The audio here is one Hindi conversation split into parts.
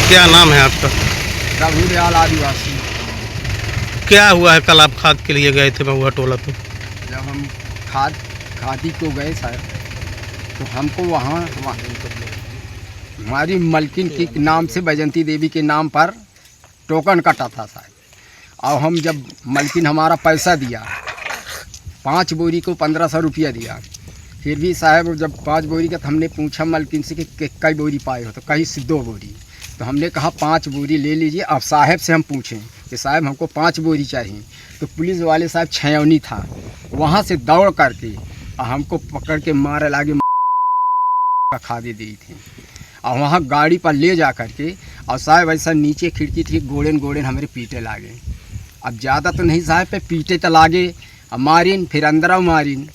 क्या नाम है आपका? रघुदयाल आदिवासी। क्या हुआ है? कल आप खाद के लिए गए थे महुआ टोला पे। जब हम खादी को गए सर, तो हमको वहाँ हमारी मलकिन के नाम से बैजंती देवी के नाम पर टोकन कटा था साहब। और हम जब मलकिन हमारा पैसा दिया 5 बोरी को 1500 रुपया दिया, फिर भी साहब जब 5 बोरी का, तो हमने पूछा मलकिन से कि कई बोरी पाए हो, तो कहीं से 2 बोरी। तो हमने कहा 5 बोरी ले लीजिए। अब साहब से हम पूछें कि साहब हमको 5 बोरी चाहिए, तो पुलिस वाले साहब छयौनी था, वहाँ से दौड़ करके हमको पकड़ के मारे लागे का खादी दी थी। और वहाँ गाड़ी पर ले जा करके, और साहब ऐसा नीचे खिड़की थी, गोड़ेन गोड़ेन हमारे पीटे लागे। अब ज़्यादा तो नहीं साहब, पे पीटे तो लागे, अब मारिन, फिर अंदर मारिन,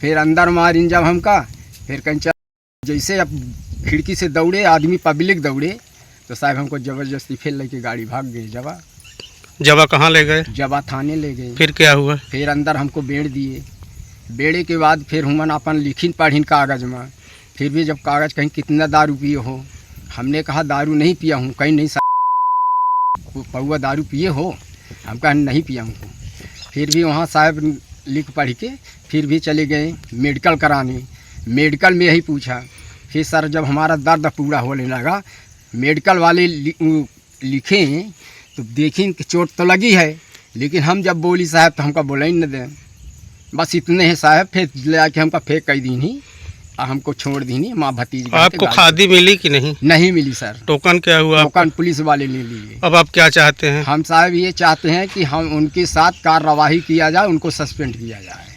फिर अंदर मारिन जब हमका, फिर कंचा जैसे अब खिड़की से दौड़े आदमी, पब्लिक दौड़े, तो साहब हमको ज़बरदस्ती फिर लेके गाड़ी भाग गई। जवा कहाँ ले गए? जवा थाने ले गए। फिर क्या हुआ? फिर अंदर हमको बेड़ दिए। बेड़े के बाद फिर हुमन अपन लिखिन पढ़िन कागज़ में। फिर भी जब कागज़ कहीं कितना दारू पिए हो, हमने कहा दारू नहीं पिया हूँ। कहीं नहीं पौआ दारू पिए हो, हम कहा नहीं पिया हूँ। फिर भी वहाँ साहब लिख पढ़ के फिर भी चले गए मेडिकल कराने। मेडिकल में यही पूछा। फिर सर जब हमारा दर्द पूरा होने लगा, मेडिकल वाले लिखें तो देखें कि चोट तो लगी है, लेकिन हम जब बोली साहब तो हमका बोला ही न दें। बस इतने हैं साहब। फिर ले आके हमका फेंक कई दी नहीं, हमको छोड़ दी नहीं। माँ भतीजी आपको खादी मिली कि नहीं? नहीं मिली सर। टोकन क्या हुआ? टोकन पुलिस वाले ले लिए। अब आप क्या चाहते हैं? हम साहब ये चाहते हैं कि हम उनके साथ कार्रवाई किया जाए, उनको सस्पेंड किया जाए।